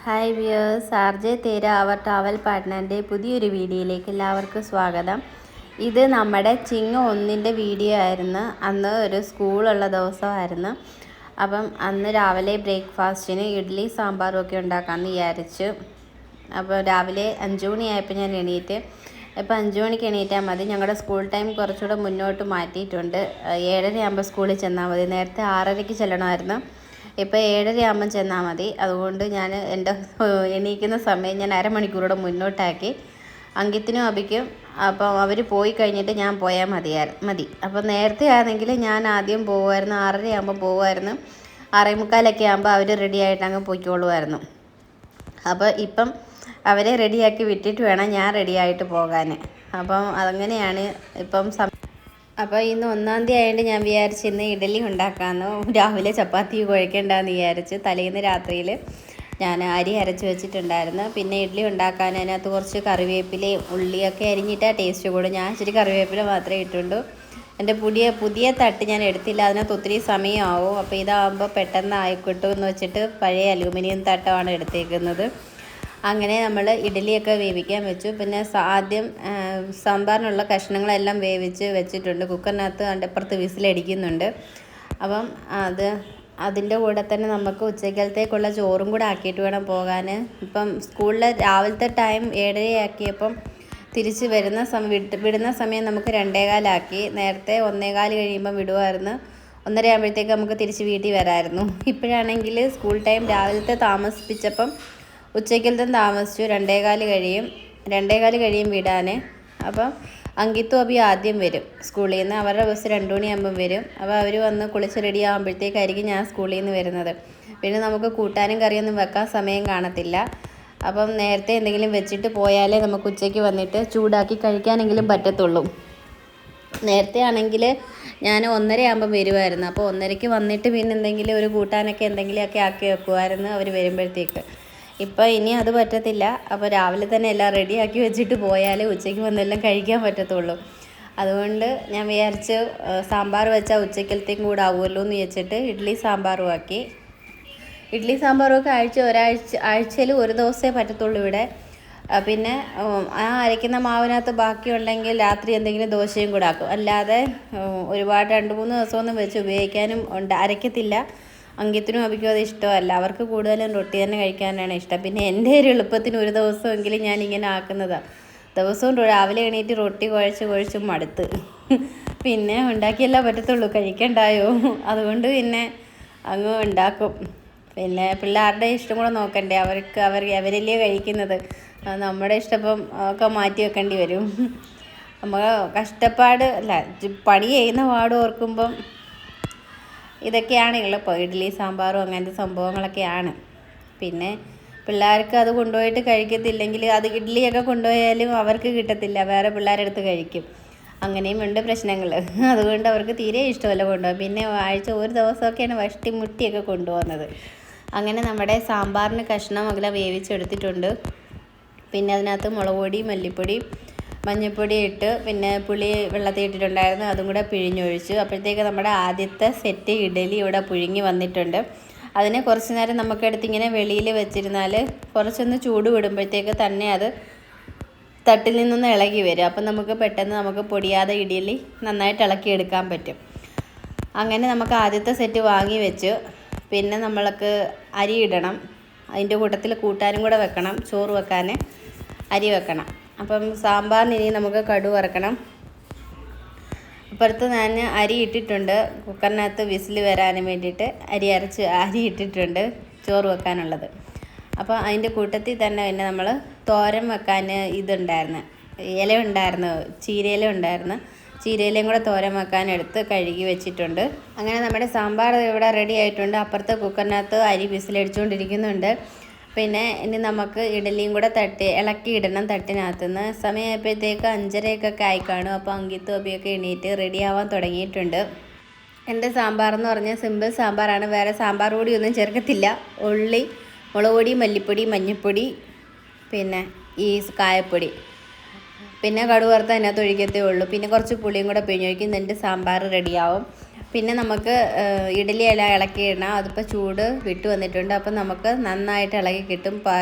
Hi viewers, RJ തേര അവർ travel പാർട്ട്ണറിൻ്റെ പുതിയൊരു വീഡിയോയിലേക്ക് എല്ലാവർക്കും സ്വാഗതം. ഇത് നമ്മുടെ ചിങ്ങ 1 വീഡിയോ ആയിരുന്നു. അന്ന് ഒരു സ്കൂളുള്ള ദിവസമായിരുന്നു. അപ്പം അന്ന് രാവിലെ ബ്രേക്ക്ഫാസ്റ്റിന് ഇഡ്ഡലി സാമ്പാറും ഒക്കെ ഉണ്ടാക്കാമെന്ന് വിചാരിച്ചു. അപ്പോൾ രാവിലെ 5 മണിയായപ്പോൾ ഞാൻ എണീറ്റ്. ഇപ്പോൾ 5 മണിക്ക് എണീറ്റാൽ മതി. ഞങ്ങളുടെ സ്കൂൾ ടൈം കുറച്ചുകൂടെ മുന്നോട്ട് മാറ്റിയിട്ടുണ്ട്. 7:30 ആകുമ്പോൾ സ്കൂളിൽ ചെന്നാൽ മതി. നേരത്തെ 6:30 ചെല്ലണമായിരുന്നു. ഇപ്പോൾ 7:30 ആകുമ്പം ചെന്നാൽ മതി. അതുകൊണ്ട് ഞാൻ എൻ്റെ എണീക്കുന്ന സമയം ഞാൻ അരമണിക്കൂറൂടെ മുന്നോട്ടാക്കി. അങ്കിത്തിനും അബിക്കും അപ്പം അവർ പോയി കഴിഞ്ഞിട്ട് ഞാൻ പോയാൽ മതി. അപ്പോൾ നേരത്തെ ആണെങ്കിൽ ഞാൻ ആദ്യം പോകുമായിരുന്നു. 6:30 ആകുമ്പോൾ പോകുമായിരുന്നു. 6:45 ആകുമ്പോൾ അവർ റെഡി ആയിട്ട് അങ്ങ് പോയിക്കോളുമായിരുന്നു. അപ്പോൾ ഇപ്പം അവരെ റെഡിയാക്കി വിട്ടിട്ട് വേണം ഞാൻ റെഡിയായിട്ട് പോകാൻ. അപ്പം അതങ്ങനെയാണ് ഇപ്പം. അപ്പോൾ ഇന്ന് 1-ാം തീയതി ആയതുകൊണ്ട് ഞാൻ വിചാരിച്ച് ഇന്ന് ഇഡ്ഡലി ഉണ്ടാക്കാമെന്ന്. രാവിലെ ചപ്പാത്തി കുഴക്കേണ്ടെന്ന് വിചാരിച്ച് തലേന്ന് രാത്രിയിൽ ഞാൻ അരി അരച്ച് വെച്ചിട്ടുണ്ടായിരുന്നു. പിന്നെ ഇഡ്ഡലി ഉണ്ടാക്കാൻ അതിനകത്ത് കുറച്ച് കറിവേപ്പിലയും ഉള്ളിയൊക്കെ അരിഞ്ഞിട്ടാണ് ടേസ്റ്റ് കൂടും. ഞാൻ ഇച്ചിരി കറിവേപ്പില മാത്രമേ ഇട്ടുള്ളൂ. എൻ്റെ പുതിയ തട്ട് ഞാൻ എടുത്തില്ല, അതിനകത്ത് ഒത്തിരി സമയമാവും. അപ്പോൾ ഇതാകുമ്പോൾ പെട്ടെന്ന് ആയിക്കിട്ടും എന്ന് വെച്ചിട്ട് പഴയ അലൂമിനിയം തട്ടമാണ് എടുത്തേക്കുന്നത്. അങ്ങനെ നമ്മൾ ഇഡ്ഡലിയൊക്കെ വേവിക്കാൻ വെച്ചു. പിന്നെ ആദ്യം സാമ്പാറിനുള്ള കഷ്ണങ്ങളെല്ലാം വേവിച്ച് വെച്ചിട്ടുണ്ട്. കുക്കറിനകത്ത് അപ്പുറത്ത് വിസിലടിക്കുന്നുണ്ട്. അപ്പം അതിൻ്റെ കൂടെ തന്നെ നമുക്ക് ഉച്ചക്കലത്തേക്കുള്ള ചോറും കൂടെ ആക്കിയിട്ട് വേണം പോകാൻ. ഇപ്പം സ്കൂളിലെ രാവിലത്തെ ടൈം 7:30 ആക്കിയപ്പം തിരിച്ച് വിടുന്ന സമയം നമുക്ക് 2:15 ആക്കി. നേരത്തെ 1:15 കഴിയുമ്പം വിടുമായിരുന്നു. 1:30 ആകുമ്പോഴത്തേക്ക് നമുക്ക് തിരിച്ച് വീട്ടിൽ വരാമായിരുന്നു. ഇപ്പോഴാണെങ്കിൽ സ്കൂൾ ടൈം രാവിലത്തെ താമസിപ്പിച്ചപ്പം ഉച്ചക്കലത്തും താമസിച്ചു. 2:15 കഴിയും വിടാൻ. അപ്പം അങ്കിത്തും അബി ആദ്യം വരും സ്കൂളിൽ നിന്ന്. അവരുടെ ബസ് 2 മണിയാകുമ്പം വരും. അപ്പോൾ അവർ വന്ന് കുളിച്ച് റെഡി ആകുമ്പോഴത്തേക്കായിരിക്കും ഞാൻ സ്കൂളിൽ നിന്ന് വരുന്നത്. പിന്നെ നമുക്ക് കൂട്ടാനും കറിയൊന്നും വെക്കാൻ സമയം കാണത്തില്ല. അപ്പം നേരത്തെ എന്തെങ്കിലും വെച്ചിട്ട് പോയാലേ നമുക്ക് ഉച്ചയ്ക്ക് വന്നിട്ട് ചൂടാക്കി കഴിക്കാനെങ്കിലും പറ്റത്തുള്ളൂ. നേരത്തെ ആണെങ്കിൽ ഞാൻ 1:30 ആകുമ്പം വരുമായിരുന്നു. അപ്പോൾ 1:30 വന്നിട്ട് പിന്നെ എന്തെങ്കിലും ഒരു കൂട്ടാനൊക്കെ എന്തെങ്കിലുമൊക്കെ ആക്കി വെക്കുമായിരുന്നു അവർ വരുമ്പോഴത്തേക്ക്. ഇപ്പോൾ ഇനി അത് പറ്റത്തില്ല. അപ്പോൾ രാവിലെ തന്നെ എല്ലാം റെഡിയാക്കി വെച്ചിട്ട് പോയാലേ ഉച്ചയ്ക്ക് വന്നെല്ലാം കഴിക്കാൻ പറ്റത്തുള്ളൂ. അതുകൊണ്ട് ഞാൻ വിചാരിച്ച് സാമ്പാർ വെച്ചാൽ ഉച്ചക്കലത്തേക്കും കൂടെ ആവുമല്ലോ എന്ന് വെച്ചിട്ട് ഇഡ്ഡലി സാമ്പാറും ആക്കി. ഇഡ്ഡലി സാമ്പാറുമൊക്കെ ആഴ്ചയിൽ ഒരു ദിവസമേ പറ്റത്തുള്ളൂ ഇവിടെ. പിന്നെ ആ അരയ്ക്കുന്ന മാവിനകത്ത് ബാക്കിയുണ്ടെങ്കിൽ രാത്രി എന്തെങ്കിലും ദോശയും കൂടെ ആക്കും. അല്ലാതെ ഒരുപാട് 2-3 ദിവസമൊന്നും വെച്ച് ഉപയോഗിക്കാനും അരയ്ക്കത്തില്ല. അങ്കിത്തിനും അബിക്കും അത് ഇഷ്ടമല്ല. അവർക്ക് കൂടുതലും റൊട്ടി തന്നെ കഴിക്കാനാണ് ഇഷ്ടം. പിന്നെ എൻ്റെ ഒരു എളുപ്പത്തിന് ഒരു ദിവസമെങ്കിലും ഞാൻ ഇങ്ങനെ ആക്കുന്നതാണ്. ദിവസവും രാവിലെ എണീറ്റ് റൊട്ടി കുഴച്ച് മടുത്ത്. പിന്നെ ഉണ്ടാക്കിയല്ലേ പറ്റത്തുള്ളൂ, കഴിക്കണ്ടായോ. അതുകൊണ്ട് പിന്നെ അങ്ങ് ഉണ്ടാക്കും. പിന്നെ പിള്ളേരുടെ ഇഷ്ടം കൂടെ നോക്കണ്ടേ. അവരല്ലേ കഴിക്കുന്നത്. നമ്മുടെ ഇഷ്ടം ഒക്കെ മാറ്റി വെക്കേണ്ടി വരും. നമ്മൾ കഷ്ടപ്പാട് പണി ചെയ്യുന്ന പാട് ഓർക്കുമ്പം ഇതൊക്കെയാണ് എളുപ്പം. ഇഡ്ഡലി സാമ്പാറും അങ്ങനത്തെ സംഭവങ്ങളൊക്കെയാണ്. പിന്നെ പിള്ളേർക്ക് അത് കൊണ്ടുപോയിട്ട് കഴിക്കത്തില്ലെങ്കിൽ അത് ഇഡ്ഡലിയൊക്കെ കൊണ്ടുപോയാലും അവർക്ക് കിട്ടത്തില്ല, വേറെ പിള്ളേരെടുത്ത് കഴിക്കും. അങ്ങനെയും ഉണ്ട് പ്രശ്നങ്ങൾ. അതുകൊണ്ട് അവർക്ക് തീരെ ഇഷ്ടമല്ല കൊണ്ടുപോകാൻ. പിന്നെ ആഴ്ച ഒരു ദിവസമൊക്കെയാണ് മുട്ടിയൊക്കെ കൊണ്ടുപോകുന്നത്. അങ്ങനെ നമ്മുടെ സാമ്പാറിന് കഷ്ണം അകലെ വേവിച്ചെടുത്തിട്ടുണ്ട്. പിന്നെ അതിനകത്ത് മുളക് പൊടി, മല്ലിപ്പൊടി, മഞ്ഞൾപ്പൊടി ഇട്ട് പിന്നെ പുളി വെള്ളത്തിൽ ഇട്ടിട്ടുണ്ടായിരുന്നു. അതും കൂടെ പിഴിഞ്ഞൊഴിച്ചു. അപ്പോഴത്തേക്ക് നമ്മുടെ ആദ്യത്തെ സെറ്റ് ഇഡ്ഡലി ഇവിടെ പുഴുങ്ങി വന്നിട്ടുണ്ട്. അതിനെ കുറച്ച് നേരം നമുക്കെടുത്ത് ഇങ്ങനെ വെളിയിൽ വെച്ചിരുന്നാൽ കുറച്ചൊന്ന് ചൂട് വിടുമ്പോഴത്തേക്ക് തന്നെ അത് തട്ടിൽ നിന്നൊന്ന് ഇളകി വരും. അപ്പം നമുക്ക് പൊടിയാതെ ഇഡ്ഡലി നന്നായിട്ട് ഇളക്കിയെടുക്കാൻ പറ്റും. അങ്ങനെ നമുക്ക് ആദ്യത്തെ സെറ്റ് വാങ്ങി വെച്ചു. പിന്നെ നമ്മൾക്ക് അരി ഇടണം. അതിൻ്റെ കൂട്ടത്തിൽ കൂട്ടാനും കൂടെ വെക്കണം. ചോറ് വെക്കാൻ അരി വെക്കണം. അപ്പം സാമ്പാറിന് ഇനി നമുക്ക് കടുക് വറക്കണം. അപ്പുറത്ത് ഞാൻ അരി ഇട്ടിട്ടുണ്ട്. കുക്കറിനകത്ത് വിസിൽ വരാനും വേണ്ടിയിട്ട് അരി ഇട്ടിട്ടുണ്ട് ചോറ് വെക്കാനുള്ളത്. അപ്പോൾ അതിൻ്റെ കൂട്ടത്തിൽ തന്നെ നമ്മൾ തോരൻ വെക്കാൻ ഇല ഉണ്ടായിരുന്നു, ചീരയില ഉണ്ടായിരുന്നു. ചീരയിലയും കൂടെ തോരൻ വെക്കാൻ എടുത്ത് കഴുകി വെച്ചിട്ടുണ്ട്. അങ്ങനെ നമ്മുടെ സാമ്പാർ ഇവിടെ റെഡി ആയിട്ടുണ്ട്. അപ്പുറത്തെ കുക്കറിനകത്ത് അരി വിസിലടിച്ചുകൊണ്ടിരിക്കുന്നുണ്ട്. പിന്നെ ഇനി നമുക്ക് ഇഡ്ഡലിയും കൂടെ ഇളക്കി ഇടണം തട്ടിനകത്തുനിന്ന്. സമയമായപ്പോഴത്തേക്ക് 5:30 ആയി കാണും. അപ്പോൾ അങ്കിത്തും അബിയൊക്കെ എണീറ്റ് റെഡിയാവാൻ തുടങ്ങിയിട്ടുണ്ട്. എൻ്റെ സാമ്പാറെന്ന് പറഞ്ഞാൽ സിമ്പിൾ സാമ്പാറാണ്. വേറെ സാമ്പാർ പൊടിയൊന്നും ചേർക്കത്തില്ല. ഉള്ളി, മുളക് പൊടി, മല്ലിപ്പൊടി, മഞ്ഞൾപ്പൊടി, പിന്നെ ഈ കായപ്പൊടി, പിന്നെ കടുക് വറുത്ത് അതിനകത്ത് ഒഴിക്കത്തേ ഉള്ളൂ. പിന്നെ കുറച്ച് പുളിയും കൂടെ പിഴിഞ്ഞൊഴിക്കും. എൻ്റെ സാമ്പാർ റെഡിയാവും. പിന്നെ നമുക്ക് ഇഡലി എല്ലാം ഇളക്കിയിടണം. അതിപ്പോൾ ചൂട് വിട്ടു വന്നിട്ടുണ്ട്. അപ്പം നമുക്ക് നന്നായിട്ട് ഇളകി കിട്ടും.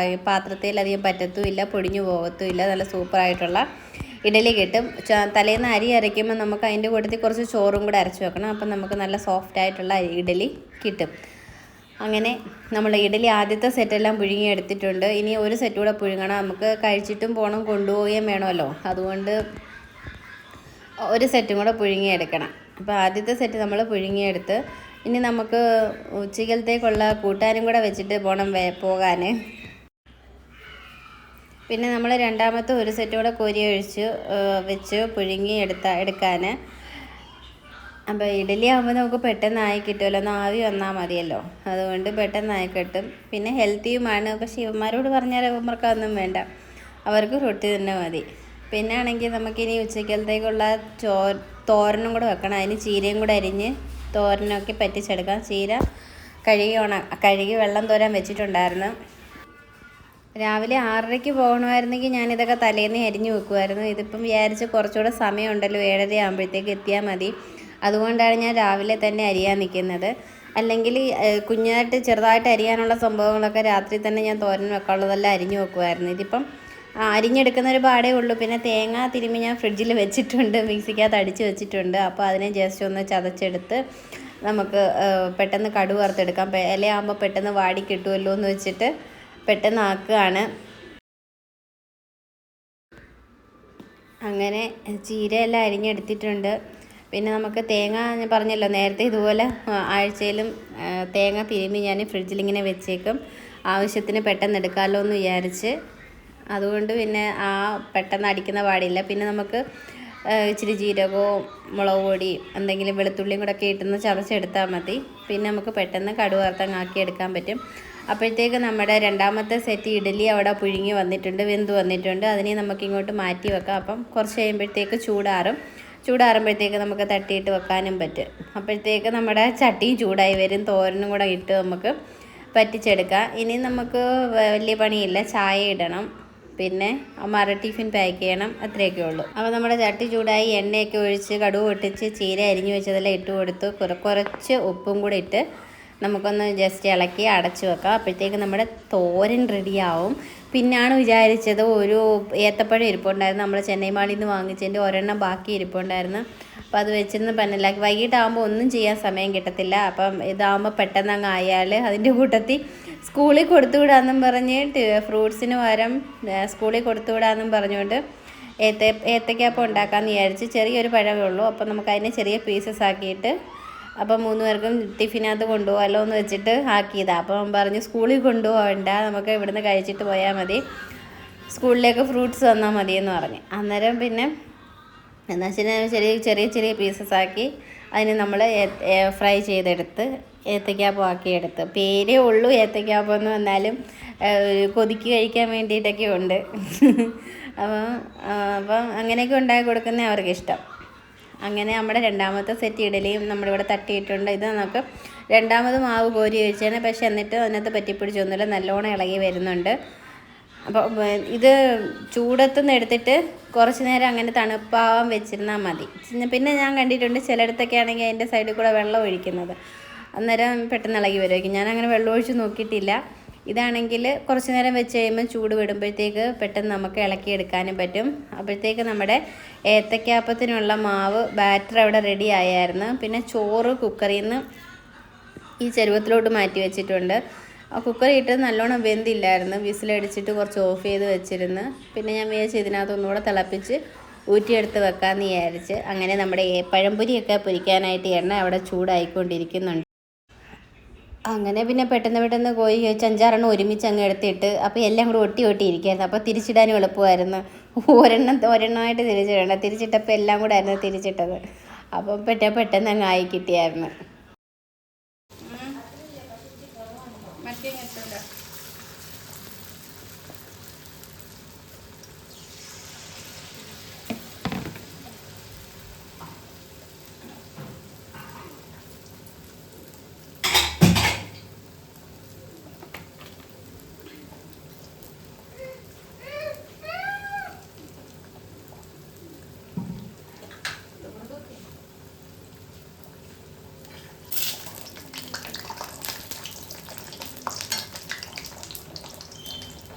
പാത്രത്തിൽ അധികം പറ്റത്തുമില്ല, പൊടിഞ്ഞു പോകത്തുമില്ല. നല്ല സൂപ്പറായിട്ടുള്ള ഇഡലി കിട്ടും. തലേന്ന് അരി അരയ്ക്കുമ്പോൾ നമുക്ക് അതിൻ്റെ കൂട്ടത്തിൽ കുറച്ച് ചോറും കൂടെ അരച്ച് വെക്കണം. അപ്പം നമുക്ക് നല്ല സോഫ്റ്റായിട്ടുള്ള ഇഡലി കിട്ടും. അങ്ങനെ നമ്മൾ ഇഡലി ആദ്യത്തെ സെറ്റെല്ലാം പുഴുങ്ങി എടുത്തിട്ടുണ്ട്. ഇനി ഒരു സെറ്റ് കൂടെ പുഴുങ്ങണം. നമുക്ക് കഴിച്ചിട്ടും പോകണം, കൊണ്ടുപോവുകയും വേണമല്ലോ. അതുകൊണ്ട് ഒരു സെറ്റും കൂടെ പുഴുങ്ങിയെടുക്കണം. അപ്പോൾ ആദ്യത്തെ സെറ്റ് നമ്മൾ പുഴുങ്ങിയെടുത്ത് ഇനി നമുക്ക് ഉച്ചക്കലത്തേക്കുള്ള കൂട്ടാനും കൂടെ വെച്ചിട്ട് പോകാൻ. പിന്നെ നമ്മൾ രണ്ടാമത്തെ ഒരു സെറ്റ് കൂടെ കോരി ഒഴിച്ച് വെച്ച് പുഴുങ്ങി എടുക്കാൻ. അപ്പോൾ ഇഡലി ആകുമ്പോൾ നമുക്ക് പെട്ടെന്നായി കിട്ടുമല്ലോ, ഒന്ന് ആവി വന്നാൽ മതിയല്ലോ. അതുകൊണ്ട് പെട്ടെന്നായി കിട്ടും. പിന്നെ ഹെൽത്തിയുമാണ്. പക്ഷേ ഇവന്മാരോട് പറഞ്ഞാൽ ഇവന്മാർക്കൊന്നും വേണ്ട, അവർക്ക് റൊട്ടി തന്നെ മതി. പിന്നെ ആണെങ്കിൽ നമുക്കിനി ഉച്ചക്കലത്തേക്കുള്ള തോരനും കൂടെ വെക്കണം. അതിന് ചീരയും കൂടെ അരിഞ്ഞ് തോരനൊക്കെ പറ്റിച്ചെടുക്കാം. ചീര കഴുകി വെള്ളം തോരാൻ വെച്ചിട്ടുണ്ടായിരുന്നു. രാവിലെ 6:30 പോകണമായിരുന്നെങ്കിൽ ഞാനിതൊക്കെ തലേന്ന് അരിഞ്ഞു വെക്കുമായിരുന്നു. ഇതിപ്പം വിചാരിച്ച് കുറച്ചുകൂടെ സമയമുണ്ടല്ലോ, 7:30 ആകുമ്പോഴത്തേക്ക് എത്തിയാൽ മതി. അതുകൊണ്ടാണ് ഞാൻ രാവിലെ തന്നെ അരിയാൻ നിൽക്കുന്നത്. അല്ലെങ്കിൽ കുഞ്ഞായിട്ട് ചെറുതായിട്ട് അരിയാനുള്ള സംഭവങ്ങളൊക്കെ രാത്രി തന്നെ ഞാൻ തോരൻ വെക്കാനുള്ളതെല്ലാം അരിഞ്ഞു വെക്കുമായിരുന്നു. ഇതിപ്പം അരിഞ്ഞെടുക്കുന്നൊരു പാടേ ഉള്ളൂ. പിന്നെ തേങ്ങ തിരുമ്മി ഞാൻ ഫ്രിഡ്ജിൽ വെച്ചിട്ടുണ്ട്, മിക്സിക്കകത്ത് അടിച്ച് വെച്ചിട്ടുണ്ട്. അപ്പോൾ അതിനെ ജസ്റ്റ് ഒന്ന് ചതച്ചെടുത്ത് നമുക്ക് പെട്ടെന്ന് കടുക് വറുത്തെടുക്കാം. ഇലയാകുമ്പോൾ പെട്ടെന്ന് വാടി കിട്ടുമല്ലോ എന്ന് വെച്ചിട്ട് പെട്ടെന്ന് ആക്കുകയാണ്. അങ്ങനെ ചീരയെല്ലാം അരിഞ്ഞെടുത്തിട്ടുണ്ട്. പിന്നെ നമുക്ക് തേങ്ങ ഞാൻ പറഞ്ഞല്ലോ നേരത്തെ, ഇതുപോലെ ആഴ്ചയിലും തേങ്ങ തിരുമ്മി ഞാൻ ഫ്രിഡ്ജിലിങ്ങനെ വെച്ചേക്കും. ആവശ്യത്തിന് പെട്ടെന്ന് എടുക്കാമല്ലോ എന്ന് വിചാരിച്ച്. അതുകൊണ്ട് പിന്നെ പെട്ടെന്ന് അടിക്കുന്ന പാടില്ല. പിന്നെ നമുക്ക് ഇച്ചിരി ജീരകവും മുളക് പൊടി എന്തെങ്കിലും വെളുത്തുള്ളിയും കൂടെ ഒക്കെ ഇട്ടുന്ന ചതച്ചെടുത്താൽ മതി. പിന്നെ നമുക്ക് പെട്ടെന്ന് കടുക് വറുത്തങ്ങാക്കി എടുക്കാൻ പറ്റും. അപ്പോഴത്തേക്ക് നമ്മുടെ രണ്ടാമത്തെ സെറ്റ് ഇഡലി അവിടെ പുഴുങ്ങി വന്നിട്ടുണ്ട്, വെന്ത് വന്നിട്ടുണ്ട്. അതിനെ നമുക്കിങ്ങോട്ട് മാറ്റി വെക്കാം. അപ്പം കുറച്ച് കഴിയുമ്പോഴത്തേക്ക് ചൂടാറുമ്പോഴത്തേക്ക് നമുക്ക് തട്ടിയിട്ട് വെക്കാനും പറ്റും. അപ്പോഴത്തേക്ക് നമ്മുടെ ചട്ടിയും ചൂടായി വരും. തോരനും കൂടെ ഇട്ട് നമുക്ക് പറ്റിച്ചെടുക്കാം. ഇനി നമുക്ക് വലിയ പണിയില്ല. ചായ ഇടണം, പിന്നെ ടിഫിൻ പാക്ക് ചെയ്യണം, അത്രയൊക്കെ ഉള്ളൂ. അപ്പോൾ നമ്മുടെ ചട്ടി ചൂടായി, എണ്ണയൊക്കെ ഒഴിച്ച് കടുക് പൊട്ടിച്ച് ചീര അരിഞ്ഞു വെച്ചതെല്ലാം ഇട്ട് കൊടുത്ത് കുറച്ച് ഉപ്പും കൂടെ ഇട്ട് നമുക്കൊന്ന് ജസ്റ്റ് ഇളക്കി അടച്ചു വെക്കാം. അപ്പോഴത്തേക്ക് നമ്മുടെ തോരൻ റെഡിയാവും. പിന്നാണ് വിചാരിച്ചത്, ഒരു ഏത്തപ്പഴം ഇരിപ്പുണ്ടായിരുന്നു, നമ്മൾ ചെന്നൈ മാളിൽ നിന്ന് വാങ്ങിച്ചതിൻ്റെ ഒരെണ്ണം ബാക്കി ഇരിപ്പുണ്ടായിരുന്നു. അപ്പോൾ അത് വെച്ചിരുന്ന് പന്നലാക്കി. വൈകിട്ടാകുമ്പോൾ ഒന്നും ചെയ്യാൻ സമയം കിട്ടത്തില്ല. അപ്പം ഇതാകുമ്പോൾ പെട്ടെന്ന് അങ്ങ് ആയാൽ അതിൻ്റെ കൂട്ടത്തിൽ സ്കൂളിൽ കൊടുത്തുവിടാമെന്നും പറഞ്ഞ് ഫ്രൂട്ട്സിന് പകരം സ്കൂളിൽ കൊടുത്തുവിടാമെന്നും പറഞ്ഞുകൊണ്ട് ഏത്തയ്ക്കാപ്പം ഉണ്ടാക്കാമെന്ന് വിചാരിച്ച്. ചെറിയൊരു പഴമേ ഉള്ളൂ. അപ്പം നമുക്കതിനെ ചെറിയ പീസസ് ആക്കിയിട്ട് അപ്പം 3 പേർക്കും ടിഫിനകത്ത് കൊണ്ടുപോകാമല്ലോ എന്ന് വെച്ചിട്ട് ആക്കിയതാണ്. അപ്പം പറഞ്ഞു സ്കൂളിൽ കൊണ്ടുപോകണ്ട, നമുക്ക് ഇവിടുന്ന് കഴിച്ചിട്ട് പോയാൽ മതി, സ്കൂളിലേക്ക് ഫ്രൂട്ട്സ് തന്നാൽ മതിയെന്ന് പറഞ്ഞ്. അന്നേരം പിന്നെ എന്താ വെച്ചാൽ ചെറിയ പീസസ് ആക്കി അതിന് നമ്മൾ ഫ്രൈ ചെയ്തെടുത്ത് ഏത്തയ്ക്കാപ്പം ആക്കിയെടുത്ത്. പേരേ ഉള്ളൂ ഏത്തയ്ക്കാപ്പം എന്ന് വന്നാലും കൊതിക്ക് കഴിക്കാൻ വേണ്ടിയിട്ടൊക്കെ ഉണ്ട്. അപ്പം അങ്ങനെയൊക്കെ ഉണ്ടാക്കി കൊടുക്കുന്നത് അവർക്കിഷ്ടം. അങ്ങനെ നമ്മുടെ രണ്ടാമത്തെ സെറ്റ് ഇഡലിയും നമ്മളിവിടെ തട്ടിയിട്ടുണ്ട്. ഇത് നമുക്ക് രണ്ടാമത് മാവ് കോരി ഒഴിച്ചാണ്. പക്ഷെ എന്നിട്ട് അതിനകത്ത് പറ്റിപ്പിടിച്ചൊന്നുമില്ല, നല്ലോണം ഇളകി വരുന്നുണ്ട്. അപ്പോൾ ഇത് ചൂടത്തുനിന്ന് എടുത്തിട്ട് കുറച്ച് നേരം അങ്ങനെ തണുപ്പാവാൻ വെച്ചിരുന്നാൽ മതി. പിന്നെ ഞാൻ കണ്ടിട്ടുണ്ട് ചിലയിടത്തൊക്കെ ആണെങ്കിൽ അതിൻ്റെ സൈഡിൽ കൂടെ വെള്ളം ഒഴിക്കുന്നത്, അന്നേരം പെട്ടെന്ന് ഇളകി വരുമായിരിക്കും. ഞാൻ അങ്ങനെ വെള്ളം ഒഴിച്ച് നോക്കിയിട്ടില്ല. ഇതാണെങ്കിൽ കുറച്ച് നേരം വെച്ച് കഴിയുമ്പോൾ ചൂട് വിടുമ്പോഴത്തേക്ക് പെട്ടെന്ന് നമുക്ക് ഇളക്കിയെടുക്കാനും പറ്റും. അപ്പോഴത്തേക്ക് നമ്മുടെ ഏത്തയ്ക്കാപ്പത്തിനുള്ള ബാറ്റർ അവിടെ റെഡി ആയായിരുന്നു. പിന്നെ ചോറ് കുക്കറിൽ നിന്ന് ഈ ചെരുവത്തിലോട്ട് മാറ്റി വെച്ചിട്ടുണ്ട്. ആ കുക്കറി ഇട്ട് നല്ലോണം വെന്തില്ലായിരുന്നു, വിസിലടിച്ചിട്ട് കുറച്ച് ഓഫ് ചെയ്ത് വെച്ചിരുന്നു. പിന്നെ ഞാൻ വിചാരിച്ച് ഇതിനകത്ത് ഒന്നുകൂടെ തിളപ്പിച്ച് ഊറ്റിയെടുത്ത് വെക്കാമെന്ന് വിചാരിച്ച്. അങ്ങനെ നമ്മുടെ പഴംപൊരിയൊക്കെ പൊരിക്കാനായിട്ട് എണ്ണ അവിടെ ചൂടായിക്കൊണ്ടിരിക്കുന്നുണ്ട്. അങ്ങനെ പിന്നെ പെട്ടെന്ന് കോഴി വെച്ച് 5-6 ഒരുമിച്ച് അങ്ങ് എടുത്തിട്ട് അപ്പോൾ എല്ലാം കൂടെ ഒട്ടി ഇരിക്കുമായിരുന്നു. അപ്പോൾ തിരിച്ചിടാനും എളുപ്പമായിരുന്നു. ഒരെണ്ണമായിട്ട് തിരിച്ചിട്ടപ്പോൾ എല്ലാം കൂടെ ആയിരുന്നു തിരിച്ചിട്ടത്. അപ്പം പെട്ടെന്ന് അങ്ങ് ആയി കിട്ടിയായിരുന്നു.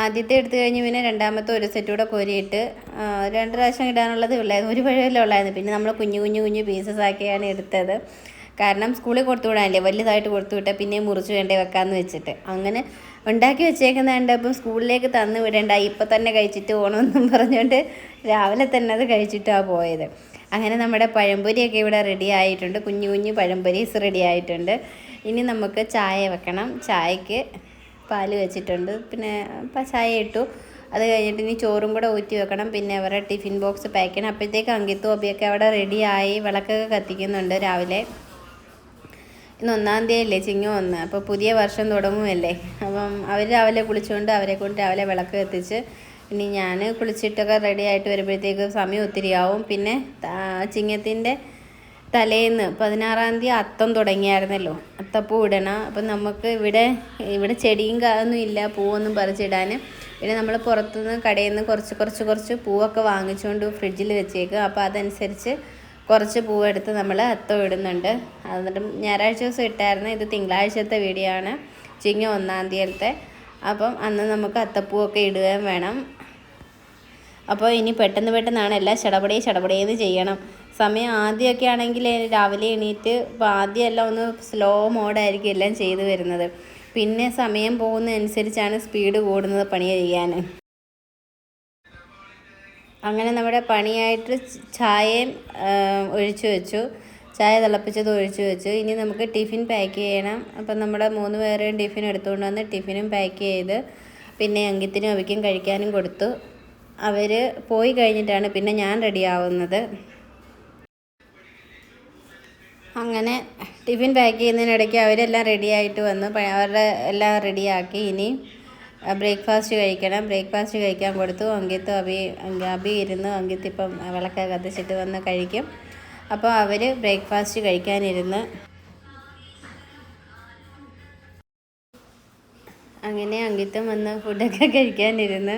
ആദ്യത്തെ എടുത്തു കഴിഞ്ഞ് പിന്നെ രണ്ടാമത്തെ ഒരു സെറ്റ് കൂടെ കോരിയിട്ട് 2 പ്രാവശ്യം ഇടാനുള്ളത് ഉള്ളായിരുന്നു. ഒരു പഴമല്ലേ ഉള്ളായിരുന്നു. പിന്നെ നമ്മൾ കുഞ്ഞു കുഞ്ഞു കുഞ്ഞു പീസസ് ആക്കിയാണ് എടുത്തത്. കാരണം സ്കൂളിൽ കൊടുത്തു വിടാനല്ലേ, വലുതായിട്ട് കൊടുത്തു വിട്ടാൽ പിന്നെ മുറിച്ച് വേണ്ടേ വെക്കാമെന്ന് വെച്ചിട്ട് അങ്ങനെ ഉണ്ടാക്കി വെച്ചേക്കുന്ന കണ്ടപ്പം സ്കൂളിലേക്ക് തന്നു വിടേണ്ട, ഇപ്പം തന്നെ കഴിച്ചിട്ട് പോകണമെന്നും പറഞ്ഞുകൊണ്ട് രാവിലെ തന്നെ അത് കഴിച്ചിട്ടാണ് പോയത്. അങ്ങനെ നമ്മുടെ പഴംപൊരിയൊക്കെ ഇവിടെ റെഡി ആയിട്ടുണ്ട്. കുഞ്ഞു കുഞ്ഞു പഴംപൊരീസ് റെഡി ആയിട്ടുണ്ട്. ഇനി നമുക്ക് ചായ വെക്കണം. ചായക്ക് പാല് വെച്ചിട്ടുണ്ട്, പിന്നെ ചായ ഇട്ടു. അത് കഴിഞ്ഞിട്ട് ഇനി ചോറും കൂടെ ഊറ്റി വെക്കണം. പിന്നെ അവരുടെ ടിഫിൻ ബോക്സ് പാക്ക് ചെയ്യണം. അപ്പോഴത്തേക്ക് അങ്കിത്തും അബിയൊക്കെ അവിടെ റെഡിയായി വിളക്കൊക്കെ കത്തിക്കുന്നുണ്ട് രാവിലെ. ഇന്ന് 1-ാം തീയതിയല്ലേ, ചിങ്ങം 1. അപ്പോൾ പുതിയ വർഷം തുടങ്ങുമല്ലേ. അപ്പം അവർ രാവിലെ കുളിച്ചുകൊണ്ട് അവരെ കൊണ്ട് രാവിലെ വിളക്ക് കത്തിച്ച് ഇനി ഞാൻ കുളിച്ചിട്ടൊക്കെ റെഡി ആയിട്ട് വരുമ്പോഴത്തേക്ക് സമയം ഒത്തിരിയാവും. പിന്നെ ചിങ്ങത്തിൻ്റെ തലേന്ന് 16-ാം തീയതി അത്തം തുടങ്ങിയായിരുന്നല്ലോ, അത്തപ്പൂ ഇടണം. അപ്പം നമുക്ക് ഇവിടെ ചെടിയും ഒന്നും ഇല്ല, പൂവൊന്നും പറിച്ചിടാൻ. പിന്നെ നമ്മൾ പുറത്തുനിന്ന് കടയിൽ നിന്ന് കുറച്ച് പൂവൊക്കെ വാങ്ങിച്ചുകൊണ്ട് ഫ്രിഡ്ജിൽ വെച്ചേക്കും. അപ്പോൾ അതനുസരിച്ച് കുറച്ച് പൂവെടുത്ത് നമ്മൾ അത്തം ഇടുന്നുണ്ട്. എന്നിട്ട് ഞായറാഴ്ച ദിവസം ഇട്ടായിരുന്നു. ഇത് തിങ്കളാഴ്ചത്തെ വീഡിയോ ആണ്, ചിങ്ങം 1-ാം തീയതിയിലത്തെ. അപ്പം അന്ന് നമുക്ക് അത്തപ്പൂവൊക്കെ ഇടുകയും വേണം. അപ്പോൾ ഇനി പെട്ടെന്നാണ് എല്ലാം ചടപടേന്ന് ചെയ്യണം. സമയം ആദ്യമൊക്കെ ആണെങ്കിൽ രാവിലെ എണീറ്റ് ആദ്യം എല്ലാം ഒന്ന് സ്ലോ മോഡായിരിക്കും എല്ലാം ചെയ്തു വരുന്നത്. പിന്നെ സമയം പോകുന്നതനുസരിച്ചാണ് സ്പീഡ് കൂടുന്നത് പണി ചെയ്യാൻ. അങ്ങനെ നമ്മുടെ പണിയായിട്ട് ചായയും ഒഴിച്ചു വെച്ചു, ചായ തിളപ്പിച്ചത് ഒഴിച്ചു വെച്ചു. ഇനി നമുക്ക് ടിഫിൻ പാക്ക് ചെയ്യണം. അപ്പം നമ്മുടെ 3 പേരെയും ടിഫിൻ എടുത്തുകൊണ്ട് വന്ന് ടിഫിനും പാക്ക് ചെയ്ത് പിന്നെ അങ്കിത്തിനും അവിക്കും കഴിക്കാനും കൊടുത്തു. അവർ പോയി കഴിഞ്ഞിട്ടാണ് പിന്നെ ഞാൻ റെഡിയാവുന്നത്. അങ്ങനെ ടിഫിൻ പാക്ക് ചെയ്യുന്നതിനിടയ്ക്ക് അവരെല്ലാം റെഡിയായിട്ട് വന്നു, അവരുടെ എല്ലാം റെഡിയാക്കി. ഇനി ബ്രേക്ക്ഫാസ്റ്റ് കഴിക്കണം. ബ്രേക്ക്ഫാസ്റ്റ് കഴിക്കാൻ കൊടുത്തു. അങ്കിത്തും അബി ഇരുന്ന്, അങ്കിത്ത് ഇപ്പം വിളക്ക് കത്തിച്ചിട്ട് വന്ന് കഴിക്കും. അപ്പോൾ അവർ ബ്രേക്ക്ഫാസ്റ്റ് കഴിക്കാനിരുന്ന്. അങ്ങനെ അങ്കിത്തും വന്ന് ഫുഡൊക്കെ കഴിക്കാനിരുന്ന്.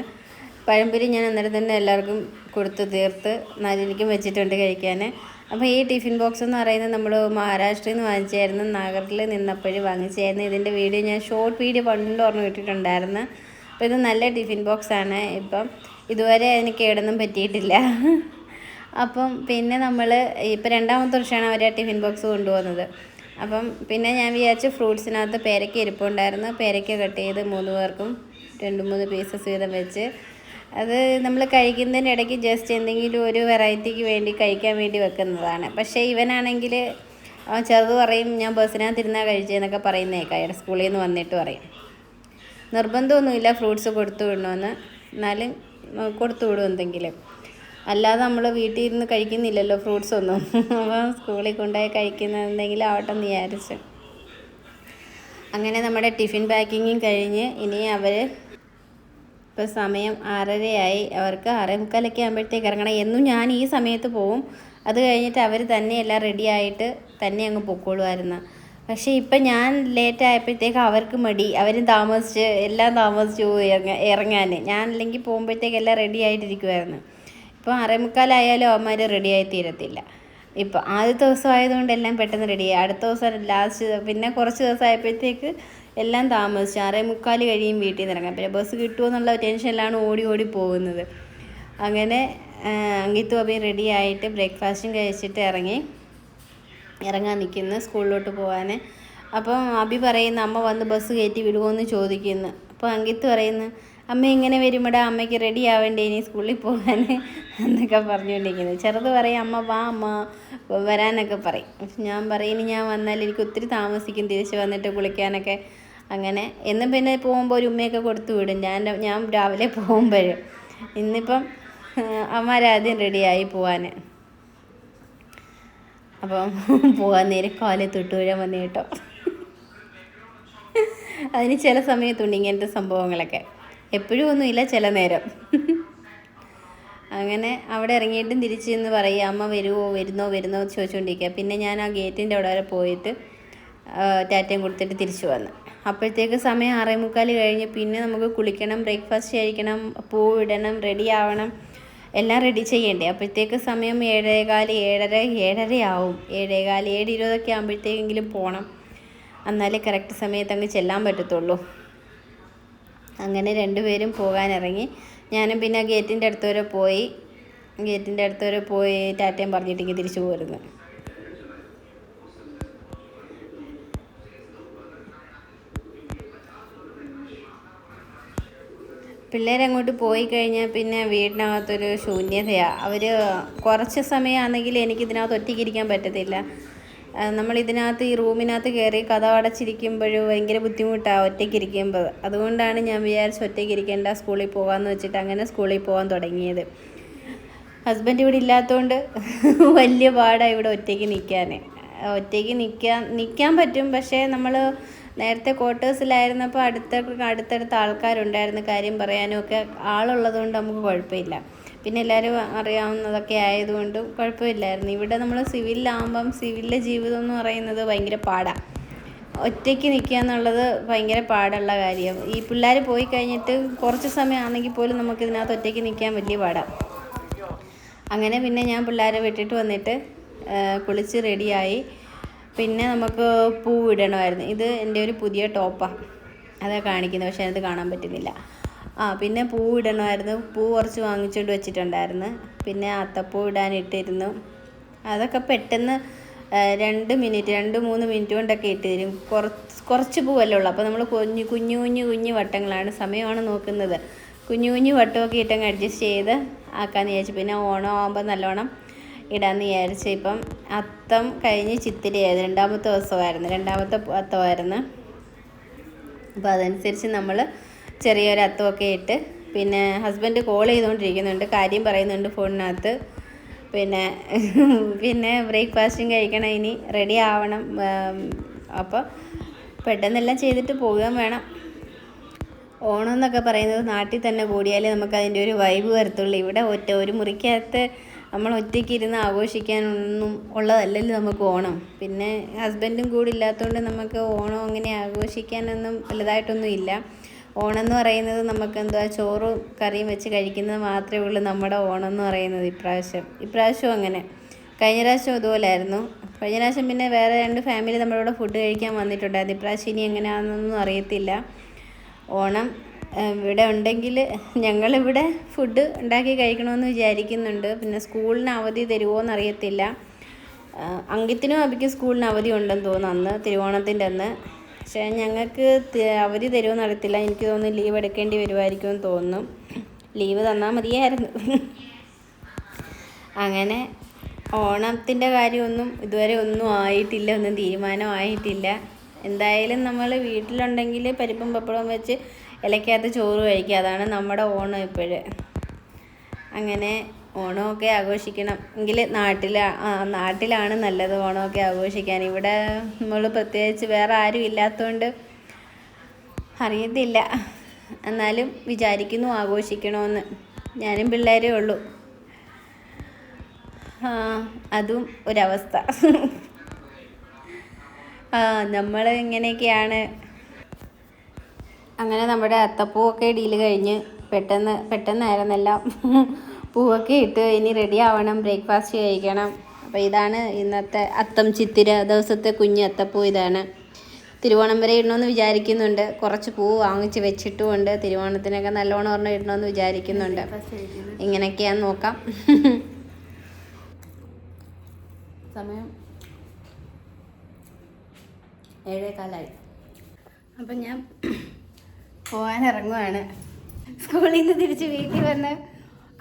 പഴംപൊരി ഞാൻ അന്നേരം തന്നെ എല്ലാവർക്കും കൊടുത്ത് തീർത്ത്, എനിക്കും വെച്ചിട്ടുണ്ട് കഴിക്കാൻ. അപ്പോൾ ഈ ടിഫിൻ ബോക്സ് എന്ന് പറയുന്നത് നമ്മൾ മഹാരാഷ്ട്രയിൽ നിന്ന് വാങ്ങിച്ചായിരുന്നു, നാഗറിൽ നിന്നപ്പോഴും വാങ്ങിച്ചായിരുന്നു. ഇതിൻ്റെ വീഡിയോ ഞാൻ ഷോർട്ട് വീഡിയോ പണ്ട് ഓർമ്മ ഇട്ടിട്ടുണ്ടായിരുന്നു. അപ്പോൾ ഇത് നല്ല ടിഫിൻ ബോക്സാണ്. ഇപ്പം ഇതുവരെ അതിന് കേടൊന്നും പറ്റിയിട്ടില്ല. അപ്പം പിന്നെ നമ്മൾ ഇപ്പം 2-ാമത്തെ വർഷമാണ് അവർ ആ ടിഫിൻ ബോക്സ് കൊണ്ടുപോകുന്നത്. അപ്പം പിന്നെ ഞാൻ വിചാരിച്ചു ഫ്രൂട്ട്സിനകത്ത് പേരയ്ക്ക ഇരിപ്പുണ്ടായിരുന്നു, പേരയ്ക്ക കട്ട് ചെയ്ത് 3 പേർക്കും 2-3 പീസസ് വീതം വെച്ച്. അത് നമ്മൾ കഴിക്കുന്നതിൻ്റെ ഇടയ്ക്ക് ജസ്റ്റ് എന്തെങ്കിലും ഒരു വെറൈറ്റിക്ക് വേണ്ടി കഴിക്കാൻ വേണ്ടി വെക്കുന്നതാണ്. പക്ഷേ ഇവനാണെങ്കിൽ ചെറുത് പറയും ഞാൻ ബസ്സിനകത്തിരുന്നാണ് കഴിച്ചതെന്നൊക്കെ പറയുന്നേക്കാം. അയാളുടെ സ്കൂളിൽ നിന്ന് വന്നിട്ട് പറയും. നിർബന്ധമൊന്നുമില്ല ഫ്രൂട്ട്സ് കൊടുത്തു വിടണമെന്ന്, എന്നാലും കൊടുത്തു വിടും എന്തെങ്കിലും. അല്ലാതെ നമ്മൾ വീട്ടിൽ ഇരുന്ന് കഴിക്കുന്നില്ലല്ലോ ഫ്രൂട്ട്സ് ഒന്നും. അപ്പോൾ സ്കൂളിൽ കൊണ്ടുപോയി കഴിക്കുന്ന എന്തെങ്കിലും ആവട്ടെ എന്ന് വിചാരിച്ചു. അങ്ങനെ നമ്മുടെ ടിഫിൻ പാക്കിങ്ങും കഴിഞ്ഞ് ഇനി അവർ ഇപ്പോൾ സമയം 6:30 അവർക്ക് 6:45 ആകുമ്പോഴത്തേക്ക് ഇറങ്ങണം. എന്നും ഞാൻ ഈ സമയത്ത് പോവും. അത് കഴിഞ്ഞിട്ട് അവർ തന്നെ എല്ലാം റെഡി ആയിട്ട് തന്നെ അങ്ങ് പൊക്കോളുമായിരുന്നു. പക്ഷേ ഇപ്പം ഞാൻ ലേറ്റ് ആയപ്പോഴത്തേക്ക് അവർക്ക് മടി, അവരും എല്ലാം താമസിച്ച് പോയി ഇറങ്ങാൻ. ഞാൻ അല്ലെങ്കിൽ പോകുമ്പോഴത്തേക്ക് എല്ലാം റെഡി ആയിട്ടിരിക്കുമായിരുന്നു. ഇപ്പോൾ 6:45 അവന്മാർ റെഡിയായി തീരത്തില്ല. ഇപ്പോൾ ആദ്യത്തെ ദിവസം ആയതുകൊണ്ട് എല്ലാം പെട്ടെന്ന് റെഡിയായി. അടുത്ത ദിവസം ലാസ്റ്റ് പിന്നെ കുറച്ച് ദിവസം ആയപ്പോഴത്തേക്ക് എല്ലാം താമസിച്ചു. 6:45 കഴിയും വീട്ടിൽ നിന്ന് ഇറങ്ങാൻ. പിന്നെ ബസ് കിട്ടുമോ എന്നുള്ള ടെൻഷനിലാണ് ഓടി പോകുന്നത്. അങ്ങനെ അങ്കിത്തും അബി റെഡി ആയിട്ട് ബ്രേക്ക്ഫാസ്റ്റും കഴിച്ചിട്ട് ഇറങ്ങാൻ നിൽക്കുന്നു സ്കൂളിലോട്ട് പോകാൻ. അപ്പം അബി പറയുന്നു അമ്മ വന്ന് ബസ് കയറ്റി വിടുമോയെന്ന് ചോദിക്കുന്നു. അപ്പോൾ അങ്കിത്ത് പറയുന്നു അമ്മ ഇങ്ങനെ വരുമ്പോഴാ അമ്മയ്ക്ക് റെഡി ആവേണ്ടേ ഇനി സ്കൂളിൽ പോകാൻ എന്നൊക്കെ പറഞ്ഞുകൊണ്ടിരിക്കുന്നത്. ചെറുത് പറയും അമ്മ വാ അമ്മ വരാനൊക്കെ പറയും. ഞാൻ പറയും ഇനി ഞാൻ വന്നാൽ എനിക്ക് ഒത്തിരി താമസിക്കും തിരിച്ച് വന്നിട്ട് കുളിക്കാനൊക്കെ. അങ്ങനെ എന്നും പിന്നെ പോകുമ്പോൾ ഒരു ഉമ്മയൊക്കെ കൊടുത്തു വിടും ഞാൻ രാവിലെ പോകുമ്പോഴും. ഇന്നിപ്പം അമ്മമാരാദ്യം റെഡിയായി പോവാൻ. അപ്പം പോകാൻ നേരം കാലിൽ തൊട്ട് വീഴാൻ വന്നു കേട്ടോ. അതിന് ചില സമയത്തുണ്ട് ഇങ്ങനത്തെ സംഭവങ്ങളൊക്കെ, എപ്പോഴും ഒന്നുമില്ല, ചില നേരം. അങ്ങനെ അവിടെ ഇറങ്ങിയിട്ടും തിരിച്ച് നിന്ന് പറയുക അമ്മ വരുന്നോ ചോദിച്ചുകൊണ്ടിരിക്കുക. പിന്നെ ഞാൻ ആ ഗേറ്റിൻ്റെ അവിടെ വരെ പോയിട്ട് ടാറ്റയും കൊടുത്തിട്ട് തിരിച്ചു വന്നു. അപ്പോഴത്തേക്ക് സമയം 6:45 കഴിഞ്ഞ്. പിന്നെ നമുക്ക് കുളിക്കണം, ബ്രേക്ക്ഫാസ്റ്റ് കഴിക്കണം, പൂവിടണം, റെഡി ആവണം, എല്ലാം റെഡി ചെയ്യണ്ടേ. അപ്പോഴത്തേക്ക് സമയം 7:15 7:30 ആവും. 7:15 7:20 ആകുമ്പോഴത്തേക്കെങ്കിലും പോകണം, എന്നാലേ കറക്റ്റ് സമയത്ത് അങ്ങ് ചെല്ലാൻ പറ്റത്തുള്ളൂ. അങ്ങനെ രണ്ടുപേരും പോകാനിറങ്ങി. ഞാനും പിന്നെ ഗേറ്റിൻ്റെ അടുത്ത് വരെ പോയി ടാറ്റയും പറഞ്ഞിട്ടേക്ക് തിരിച്ചു പോരുന്നു. പിള്ളേരങ്ങോട്ട് പോയി കഴിഞ്ഞാൽ പിന്നെ വീടിനകത്തൊരു ശൂന്യതയാണ്. അവർ കുറച്ച് സമയമാണെങ്കിൽ എനിക്കിതിനകത്ത് ഒറ്റയ്ക്കിരിക്കാൻ പറ്റത്തില്ല. നമ്മളിതിനകത്ത് ഈ റൂമിനകത്ത് കയറി കഥ അടച്ചിരിക്കുമ്പോൾ ഭയങ്കര ബുദ്ധിമുട്ടാണ് ഒറ്റയ്ക്കിരിക്കുമ്പോൾ. അതുകൊണ്ടാണ് ഞാൻ വിചാരിച്ച് ഒറ്റയ്ക്കിരിക്കേണ്ട, സ്കൂളിൽ പോകാമെന്ന് വെച്ചിട്ട് അങ്ങനെ സ്കൂളിൽ പോകാൻ തുടങ്ങിയത്. ഹസ്ബൻഡ് ഇവിടെ ഇല്ലാത്തതുകൊണ്ട് വലിയ പാടാണ് ഇവിടെ ഒറ്റയ്ക്ക് നിൽക്കാൻ പറ്റും. പക്ഷേ നമ്മൾ നേരത്തെ ക്വാർട്ടേഴ്സിലായിരുന്നപ്പോൾ അടുത്തടുത്ത ആൾക്കാരുണ്ടായിരുന്നു, കാര്യം പറയാനും ഒക്കെ ആളുള്ളത് കൊണ്ട് നമുക്ക് കുഴപ്പമില്ല. പിന്നെ എല്ലാവരും അറിയാവുന്നതൊക്കെ ആയതുകൊണ്ട് കുഴപ്പമില്ലായിരുന്നു. ഇവിടെ നമ്മൾ സിവിലിലാകുമ്പം സിവിലിലെ ജീവിതം എന്ന് പറയുന്നത് ഭയങ്കര പാടാണ്. ഒറ്റയ്ക്ക് നിൽക്കുക എന്നുള്ളത് ഭയങ്കര പാടുള്ള കാര്യം. ഈ പിള്ളേർ പോയി കഴിഞ്ഞിട്ട് കുറച്ച് സമയമാണെങ്കിൽ പോലും നമുക്കിതിനകത്ത് ഒറ്റയ്ക്ക് നിൽക്കാൻ വലിയ പാടാണ്. അങ്ങനെ പിന്നെ ഞാൻ പിള്ളേരെ വിട്ടിട്ട് വന്നിട്ട് കുളിച്ച് റെഡിയായി. പിന്നെ നമുക്ക് പൂ ഇടണമായിരുന്നു. ഇത് എൻ്റെ ഒരു പുതിയ ടോപ്പാണ്, അതാണ് കാണിക്കുന്നത്, പക്ഷേ അത് കാണാൻ പറ്റുന്നില്ല. പിന്നെ പൂ ഇടണമായിരുന്നു. പൂ കുറച്ച് വാങ്ങിച്ചുകൊണ്ട് വെച്ചിട്ടുണ്ടായിരുന്നു. പിന്നെ അത്തപ്പൂ ഇടാനിട്ടിരുന്നു. അതൊക്കെ പെട്ടെന്ന് 2-3 മിനിറ്റ് കൊണ്ടൊക്കെ ഇട്ട് തരും. കുറച്ച് പൂവല്ലേ ഉള്ളൂ. അപ്പോൾ നമ്മൾ കുഞ്ഞു വട്ടങ്ങളാണ്, സമയമാണ് നോക്കുന്നത്. കുഞ്ഞു വട്ടമൊക്കെ ഇട്ടങ്ങ് അഡ്ജസ്റ്റ് ചെയ്ത് ആക്കാമെന്ന് വിചാരിച്ചു. പിന്നെ ഓണം ആകുമ്പോൾ നല്ലോണം ഇടാമെന്ന് വിചാരിച്ചു. ഇപ്പം അത്തം കഴിഞ്ഞ് ചിത്തിരയായിരുന്നു, രണ്ടാമത്തെ അത്തമായിരുന്നു. അപ്പോൾ അതനുസരിച്ച് നമ്മൾ ചെറിയൊരു അത്തമൊക്കെ ഇട്ട്, പിന്നെ ഹസ്ബൻഡ് കോൾ ചെയ്തുകൊണ്ടിരിക്കുന്നുണ്ട്, കാര്യം പറയുന്നുണ്ട് ഫോണിനകത്ത്. പിന്നെ ബ്രേക്ക്ഫാസ്റ്റും കഴിക്കണം, ഇനി റെഡി ആവണം. അപ്പോൾ പെട്ടെന്നെല്ലാം ചെയ്തിട്ട് പോവുകയും വേണം. ഓണം എന്നൊക്കെ പറയുന്നത് നാട്ടിൽ തന്നെ കൂടിയാലേ നമുക്ക് അതിൻ്റെ ഒരു വൈബ് വരത്തുള്ളൂ. ഇവിടെ ഒരു മുറിക്കകത്ത് നമ്മൾ ഒറ്റയ്ക്ക് ഇരുന്ന് ആഘോഷിക്കാനൊന്നും ഉള്ളതല്ലല്ലോ നമുക്ക് ഓണം. പിന്നെ ഹസ്ബൻഡും കൂടി ഇല്ലാത്തതുകൊണ്ട് നമുക്ക് ഓണം അങ്ങനെ ആഘോഷിക്കാനൊന്നും വലുതായിട്ടൊന്നും ഇല്ല. ഓണം എന്ന് പറയുന്നത് നമുക്ക് ചോറും കറിയും വെച്ച് കഴിക്കുന്നത് മാത്രമേ ഉള്ളൂ നമ്മുടെ ഓണം എന്ന് പറയുന്നത്. ഇപ്രാവശ്യം അങ്ങനെ. കഴിഞ്ഞ പ്രാവശ്യം ഇതുപോലായിരുന്നു. കഴിഞ്ഞ പ്രാവശ്യം പിന്നെ വേറെ 2 ഫാമിലി നമ്മളോട് ഫുഡ് കഴിക്കാൻ വന്നിട്ടുണ്ടായിരുന്നു. ഇപ്രാവശ്യം ഇനി എങ്ങനെയാണെന്നൊന്നും അറിയത്തില്ല. ഓണം ഇവിടെ ഉണ്ടെങ്കിൽ ഞങ്ങളിവിടെ ഫുഡ് ഉണ്ടാക്കി കഴിക്കണമെന്ന് വിചാരിക്കുന്നുണ്ട്. പിന്നെ സ്കൂളിന് അവധി തരുമോ എന്നറിയത്തില്ല. അങ്കിത്തിനും അബിക്കും സ്കൂളിന് അവധി ഉണ്ടെന്ന് തോന്നുന്നു അന്ന്, തിരുവോണത്തിൻ്റെ അന്ന്. പക്ഷേ ഞങ്ങൾക്ക് അവധി തരുമോ അറിയത്തില്ല. എനിക്ക് തോന്നുന്നു ലീവ് എടുക്കേണ്ടി വരുമായിരിക്കുമെന്ന് തോന്നുന്നു. ലീവ് തന്നാൽ മതിയായിരുന്നു. അങ്ങനെ ഓണത്തിൻ്റെ കാര്യമൊന്നും ഇതുവരെ ഒന്നും ആയിട്ടില്ല, ഒന്നും തീരുമാനമായിട്ടില്ല. എന്തായാലും നമ്മൾ വീട്ടിലുണ്ടെങ്കിൽ പരിപ്പും പപ്പടവും വെച്ച് ഇലക്കകത്ത് ചോറ് കഴിക്കുക, അതാണ് നമ്മുടെ ഓണം ഇപ്പോഴ്. അങ്ങനെ ഓണമൊക്കെ ആഘോഷിക്കണം എങ്കിൽ നാട്ടിലാണ് നല്ലത് ഓണമൊക്കെ ആഘോഷിക്കാൻ. ഇവിടെ നമ്മൾ പ്രത്യേകിച്ച് വേറെ ആരും ഇല്ലാത്തതുകൊണ്ട് അറിയത്തില്ല. എന്നാലും വിചാരിക്കുന്നു ആഘോഷിക്കണമെന്ന്. ഞാനും പിള്ളേരേ ഉള്ളൂ. അതും ഒരവസ്ഥ. നമ്മൾ ഇങ്ങനെയൊക്കെയാണ്. അങ്ങനെ നമ്മുടെ അത്തപ്പൂവൊക്കെ ഡീല് കഴിഞ്ഞ് പെട്ടെന്നായിരുന്നെല്ലാം. പൂവൊക്കെ ഇട്ട് ഇനി റെഡി ആവണം, ബ്രേക്ക്ഫാസ്റ്റ് കഴിക്കണം. അപ്പോൾ ഇതാണ് ഇന്നത്തെ അത്തം ചിത്തിര ദിവസത്തെ കുഞ്ഞ് അത്തപ്പൂ. ഇതാണ് തിരുവോണം വരെ ഇടണമെന്ന് വിചാരിക്കുന്നുണ്ട്. കുറച്ച് പൂ വാങ്ങിച്ച് വെച്ചിട്ടുമുണ്ട്. തിരുവോണത്തിനൊക്കെ നല്ലോണം ഒരെണ്ണം ഇടണമെന്ന് വിചാരിക്കുന്നുണ്ട്. ഇങ്ങനെയൊക്കെയാന്ന് നോക്കാം. സമയം 7:15. അപ്പം ഞാൻ പോകാനിറങ്ങുവാണ്. സ്കൂളിൽ നിന്ന് തിരിച്ച് വീട്ടിൽ വന്ന്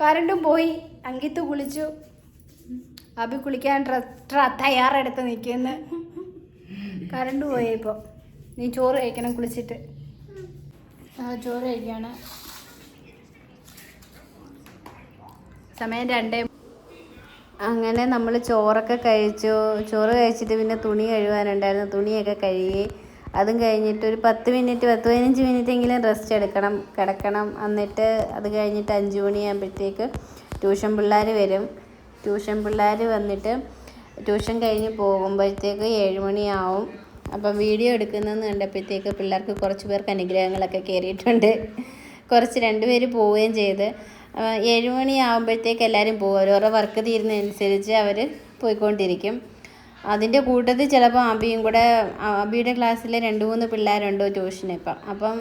കറണ്ടും പോയി. അങ്കിത്ത് കുളിച്ചു, അബി കുളിക്കാൻ തയ്യാറെടുത്ത് നിൽക്കുന്നു. കറണ്ട് പോയി. ഇപ്പോൾ നീ ചോറ് കഴിക്കണം കുളിച്ചിട്ട്. ചോറ് കഴിക്കുകയാണ്. സമയം 2. അങ്ങനെ നമ്മൾ ചോറൊക്കെ കഴിച്ചു. ചോറ് കഴിച്ചിട്ട് പിന്നെ തുണി കഴുകാനുണ്ടായിരുന്നു. തുണിയൊക്കെ കഴുകി. അതും കഴിഞ്ഞിട്ട് ഒരു 10-15 മിനിറ്റെങ്കിലും റെസ്റ്റ് കിടക്കണം. എന്നിട്ട് അത് കഴിഞ്ഞിട്ട് 5 മണിയാകുമ്പോഴത്തേക്ക് ട്യൂഷൻ പിള്ളേർ വരും. ട്യൂഷൻ പിള്ളേർ വന്നിട്ട് ട്യൂഷൻ കഴിഞ്ഞ് പോകുമ്പോഴത്തേക്ക് 7 മണിയാവും. അപ്പം വീഡിയോ എടുക്കുന്നതെന്ന് കണ്ടപ്പോഴത്തേക്ക് പിള്ളേർക്ക് കുറച്ച് പേർക്ക് അനുഗ്രഹങ്ങളൊക്കെ കയറിയിട്ടുണ്ട്. 2 പേര് പോവുകയും ചെയ്ത്. 7 മണിയാകുമ്പോഴത്തേക്ക് എല്ലാവരും പോകും. ഓരോരോ വർക്ക് തീരുന്നതനുസരിച്ച് അവർ പോയിക്കൊണ്ടിരിക്കും. അതിൻ്റെ കൂട്ടത്തിൽ ചിലപ്പോൾ അബിയും കൂടെ, അബിയുടെ ക്ലാസ്സിൽ 2-3 പിള്ളേരുണ്ട് ട്യൂഷന് ഇപ്പം. അപ്പം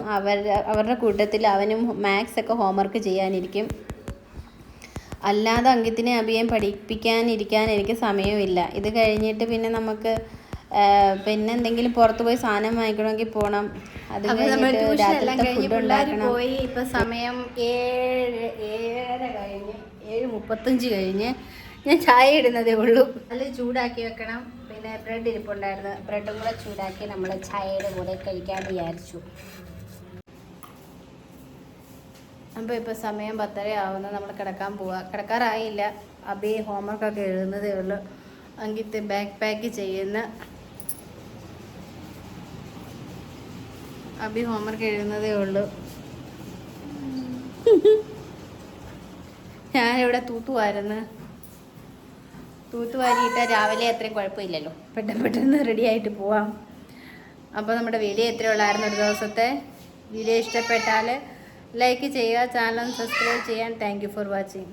അവരുടെ കൂട്ടത്തിൽ അവനും മാത്സ് ഒക്കെ ഹോംവർക്ക് ചെയ്യാനിരിക്കും. അല്ലാതെ അങ്കിത്തിനെ അബിയേയും പഠിപ്പിക്കാനിരിക്കാൻ എനിക്ക് സമയമില്ല. ഇത് കഴിഞ്ഞിട്ട് പിന്നെ നമുക്ക് പിന്നെ എന്തെങ്കിലും പുറത്ത് പോയി സാധനം വാങ്ങിക്കണമെങ്കിൽ പോകണം. അത് കഴിഞ്ഞിട്ട് രാത്രിത്തെ ഫുഡ് ഉണ്ടാക്കണം. പോയി ഇപ്പം സമയം 7:30 കഴിഞ്ഞ്, 7:35 കഴിഞ്ഞ്. ഞാൻ ചായ ഇടുന്നതേ ഉള്ളൂ. നല്ല ചൂടാക്കി വെക്കണം. പിന്നെ ബ്രെഡ് ഇരിപ്പുണ്ടായിരുന്നു, ബ്രെഡും കൂടെ ചൂടാക്കി നമ്മൾ ചായയുടെ കൂടെ കഴിക്കാൻ വിചാരിച്ചു. അപ്പോൾ ഇപ്പോൾ സമയം 10:30 ആവുന്നത്, നമ്മൾ കിടക്കാൻ പോവുക. കിടക്കാറായില്ല. അബി ഹോംവർക്കൊക്കെ എഴുതുന്നതേ ഉള്ളൂ. അങ്കിത്ത് ബാക്ക് പാക്ക് ചെയ്യുന്ന, അബി ഹോംവർക്ക് എഴുതുന്നതേ ഉള്ളൂ. ഞാനിവിടെ തൂത്തുവാരിയിട്ടാൽ രാവിലെ അത്രയും കുഴപ്പമില്ലല്ലോ, പെട്ടെന്ന് റെഡി ആയിട്ട് പോവാം. അപ്പോൾ നമ്മുടെ വീഡിയോ എത്ര ഉള്ളായിരുന്നു ഒരു ദിവസത്തെ. വീഡിയോ ഇഷ്ടപ്പെട്ടാൽ ലൈക്ക് ചെയ്യുക, ചാനൽ സബ്സ്ക്രൈബ് ചെയ്യാൻ. Thank you for watching.